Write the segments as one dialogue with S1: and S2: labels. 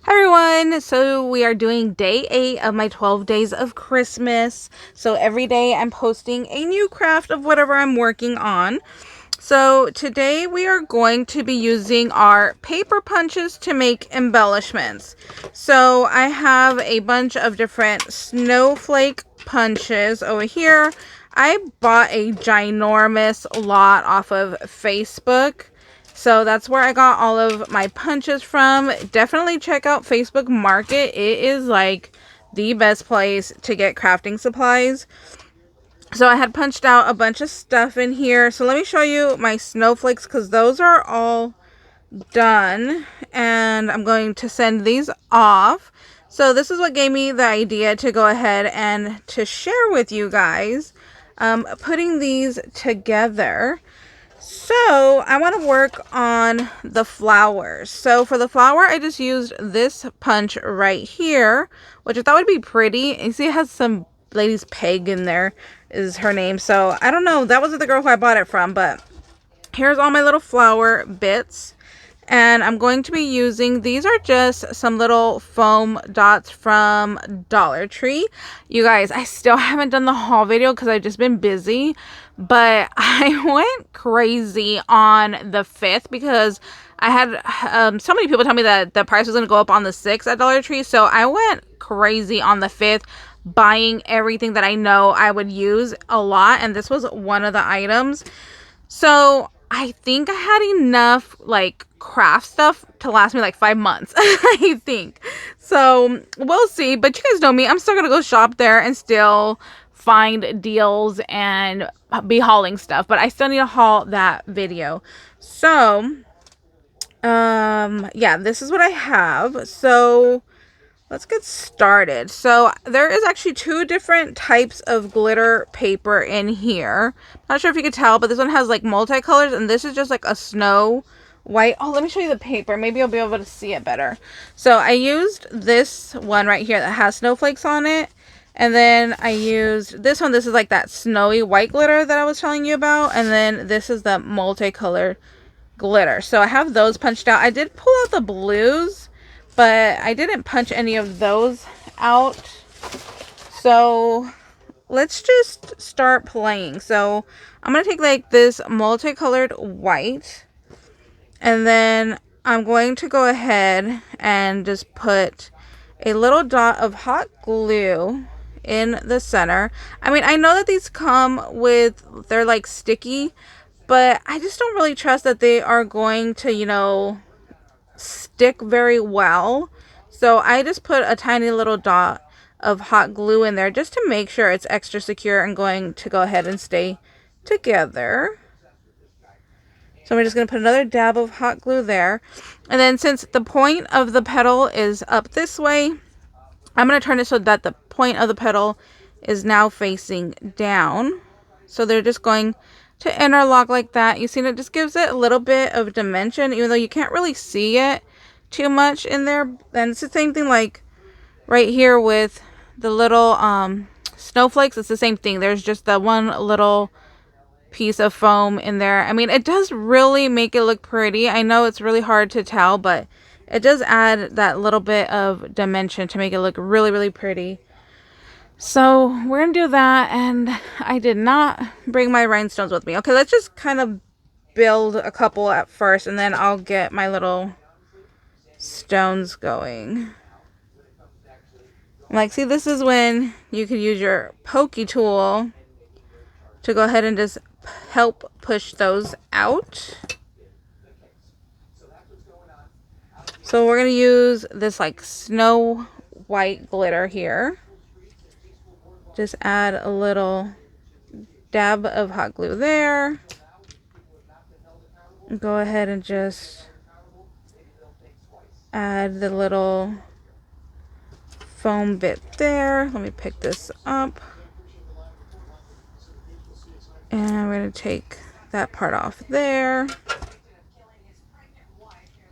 S1: Hi everyone, so we are doing day 8 of my 12 days of Christmas. So every day I'm posting a new craft of whatever I'm working on. So today we are going to be using our paper punches to make embellishments. So I have a bunch of different snowflake punches over here. I bought a ginormous lot off of Facebook. So that's where I got all of my punches from. Definitely check out Facebook Market. It is like the best place to get crafting supplies. So I had punched out a bunch of stuff in here. So let me show you my snowflakes because those are all done. And I'm going to send these off. So this is what gave me the idea to go ahead and to share with you guys. Putting these together. So I want to work on the flowers. So for the flower, I just used this punch right here, which I thought would be pretty. You see it has some lady's Peg in there is her name. So I don't know. That wasn't the girl who I bought it from, but here's all my little flower bits. And I'm going to be using, these are just some little foam dots from Dollar Tree. You guys, I still haven't done the haul video because I've just been busy. But I went crazy on the 5th because I had so many people tell me that the price was going to go up on the 6th at Dollar Tree. So I went crazy on the 5th buying everything that I know I would use a lot. And this was one of the items. So I think I had enough like craft stuff to last me like 5 months. I think. So we'll see. But you guys know me. I'm still going to go shop there and still find deals and be hauling stuff. But I still need to haul that video. So, yeah, this is what I have. So let's get started. So there is actually 2 different types of glitter paper in here. Not sure if you could tell, but this one has like multicolors and this is just like a snow white. Oh, let me show you the paper. Maybe you'll be able to see it better. So I used this one right here that has snowflakes on it. And then I used this one. This is like that snowy white glitter that I was telling you about. And then this is the multicolored glitter. So I have those punched out. I did pull out the blues, but I didn't punch any of those out. So let's just start playing. So I'm going to take like this multicolored white. And then I'm going to go ahead and just put a little dot of hot glue in the center. I mean, I know that these come with, they're like sticky, but I just don't really trust that they are going to, you know, stick very well. So I just put a tiny little dot of hot glue in there just to make sure it's extra secure and going to go ahead and stay together. So I'm just going to put another dab of hot glue there. And then since the point of the petal is up this way, I'm going to turn it so that the point of the petal is now facing down. So they're just going to interlock like that. You see, it just gives it a little bit of dimension, even though you can't really see it too much in there. And it's the same thing like right here with the little snowflakes. It's the same thing. There's just the one little piece of foam in there. I mean, it does really make it look pretty. I know it's really hard to tell, but it does add that little bit of dimension to make it look really, really pretty. So we're going to do that. And I did not bring my rhinestones with me. Okay, let's just kind of build a couple at first. And then I'll get my little stones going. Like, see, this is when you could use your pokey tool to go ahead and just help push those out. So we're going to use this like snow white glitter here. Just add a little dab of hot glue there. Go ahead and just add the little foam bit there. Let me pick this up. And we're going to take that part off there.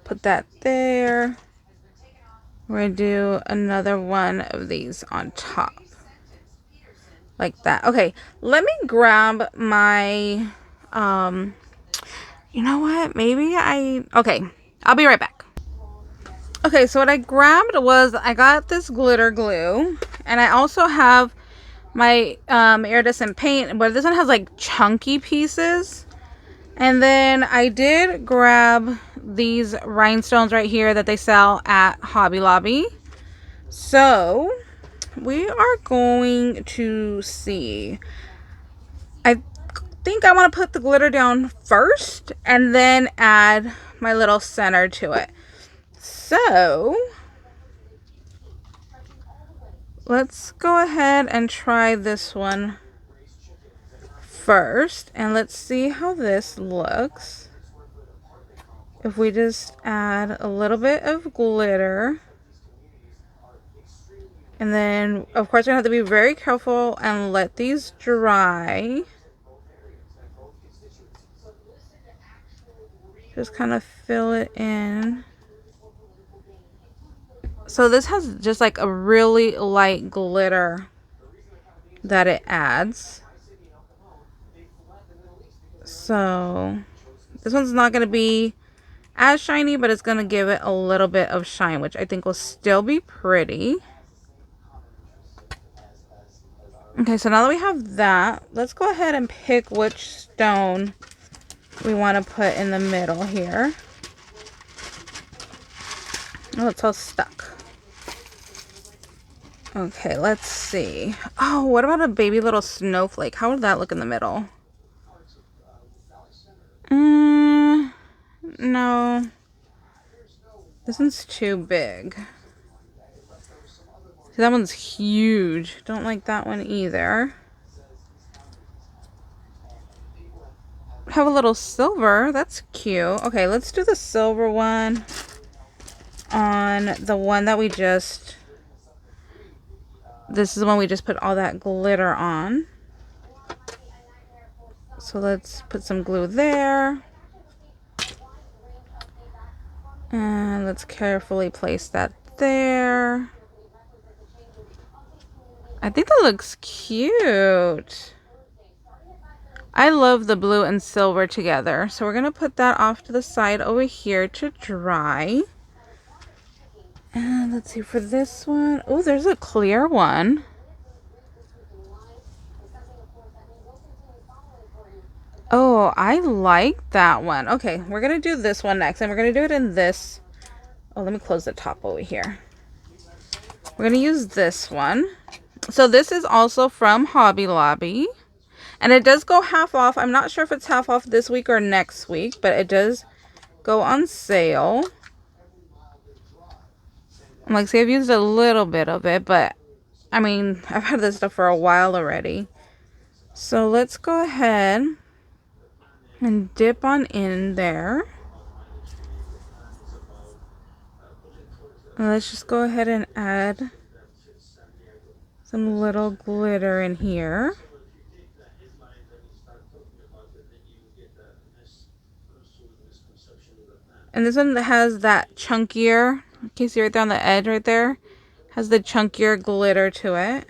S1: Put that there. We're going to do another one of these on top. Like that. Okay, let me grab my, you know what? Okay, I'll be right back. Okay, so what I grabbed was I got this glitter glue, and I also have my iridescent paint, but this one has like chunky pieces. And then I did grab these rhinestones right here that they sell at Hobby Lobby. So we are going to see. I think I want to put the glitter down first and then add my little center to it. So let's go ahead and try this one first, and let's see how this looks. If we just add a little bit of glitter, and then of course we have to be very careful and let these dry. Just kind of fill it in. So this has just like a really light glitter that it adds. So this one's not going to be as shiny, but it's going to give it a little bit of shine, which I think will still be pretty. Okay, so now that we have that, let's go ahead and pick which stone we want to put in the middle here. Oh, it's all stuck. Okay, let's see. Oh, what about a baby little snowflake? How would that look in the middle? No. This one's too big. See, that one's huge. Don't like that one either. Have a little silver. That's cute. Okay, let's do the silver one on the one that we just... This is the one we just put all that glitter on. So let's put some glue there. And let's carefully place that there. I think that looks cute. I love the blue and silver together. So we're going to put that off to the side over here to dry. And let's see for this one. Oh, there's a clear one. Oh, I like that one. Okay, we're going to do this one next. And we're going to do it in this. Oh, let me close the top over here. We're going to use this one. So this is also from Hobby Lobby. And it does go half off. I'm not sure if it's half off this week or next week, but it does go on sale. Like, see, I've used a little bit of it, but I mean, I've had this stuff for a while already. So let's go ahead and dip on in there. And let's just go ahead and add some little glitter in here. And this one has that chunkier, you can see right there on the edge right there, has the chunkier glitter to it.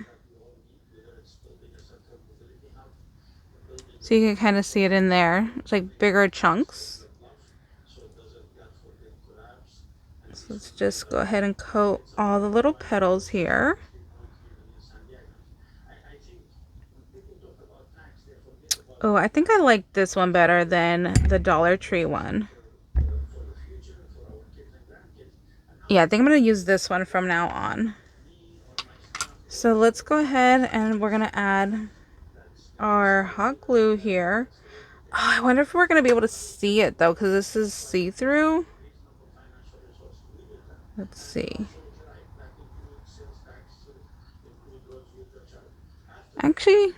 S1: So you can kind of see it in there. It's like bigger chunks. So let's just go ahead and coat all the little petals here. Oh, I think I like this one better than the Dollar Tree one. Yeah, I think I'm going to use this one from now on. So let's go ahead and we're going to add our hot glue here. Oh, I wonder if we're going to be able to see it though, because this is see-through. Let's see. Actually,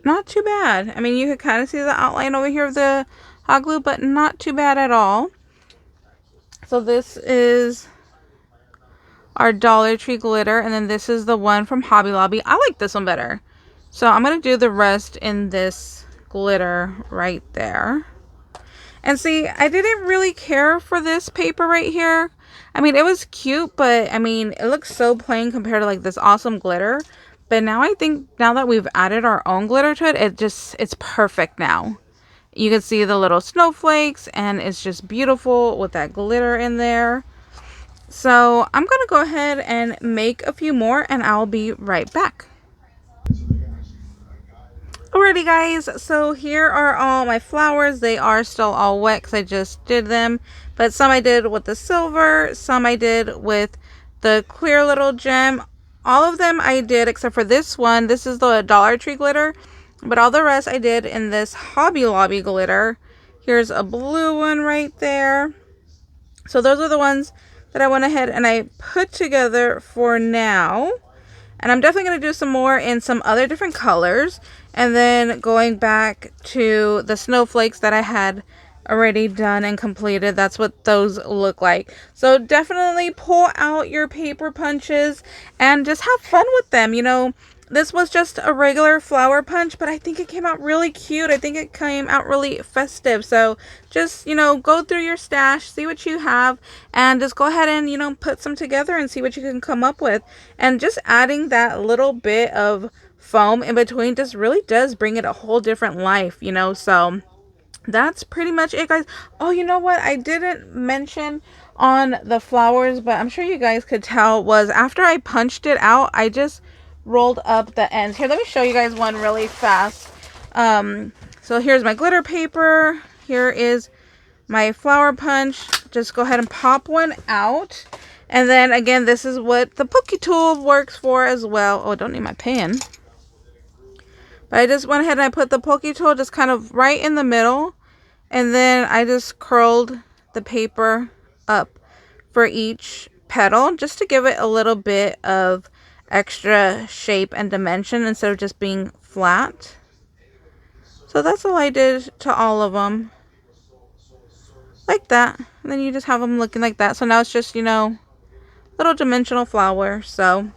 S1: not too bad. I mean, you could kind of see the outline over here of the hot glue, but not too bad at all. So this is our Dollar Tree glitter, and then this is the one from Hobby Lobby. I like this one better. So I'm going to do the rest in this glitter right there. And see, I didn't really care for this paper right here. I mean, it was cute, but I mean, it looks so plain compared to like this awesome glitter. But now I think, now that we've added our own glitter to it, it's perfect now. You can see the little snowflakes, and it's just beautiful with that glitter in there. So I'm gonna go ahead and make a few more and I'll be right back. Alrighty guys, so here are all my flowers. They are still all wet because I just did them, but some I did with the silver, some I did with the clear little gem. All of them I did except for this one. This is the Dollar Tree glitter, but all the rest I did in this Hobby Lobby glitter. Here's a blue one right there. So those are the ones that I went ahead and I put together for now. And I'm definitely going to do some more in some other different colors. And then going back to the snowflakes that I had already done and completed. That's what those look like. So definitely pull out your paper punches and just have fun with them. You know, this was just a regular flower punch, but I think it came out really cute. I think it came out really festive. So just, you know, go through your stash, see what you have, and just go ahead and, you know, put some together and see what you can come up with. And just adding that little bit of foam in between just really does bring it a whole different life, you know. So that's pretty much it, guys. Oh, you know what I didn't mention on the flowers, but I'm sure you guys could tell, was after I punched it out, I just rolled up the ends. Here, let me show you guys one really fast. So here's my glitter paper. Here is my flower punch. Just go ahead and pop one out. And then again, this is what the Pokey tool works for as well. Oh, I don't need my pen. But I just went ahead and I put the Pokey tool just kind of right in the middle. And then I just curled the paper up for each petal just to give it a little bit of extra shape and dimension instead of just being flat. So that's all I did to all of them. Like that. And then you just have them looking like that. So now it's just, you know, little dimensional flower. So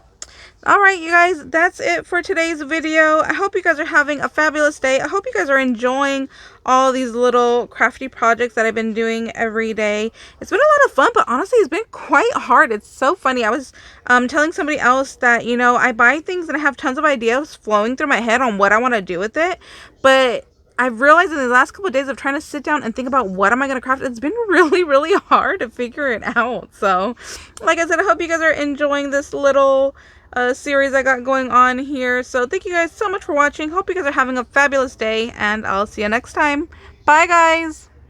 S1: alright, you guys, that's it for today's video. I hope you guys are having a fabulous day. I hope you guys are enjoying all these little crafty projects that I've been doing every day. It's been a lot of fun, but honestly, it's been quite hard. It's so funny. I was telling somebody else that, you know, I buy things and I have tons of ideas flowing through my head on what I want to do with it, but I've realized in the last couple of days of trying to sit down and think about what am I going to craft, it's been really, really hard to figure it out. So, like I said, I hope you guys are enjoying this little series I got going on here. So thank you guys so much for watching. Hope you guys are having a fabulous day, and I'll see you next time. Bye, guys.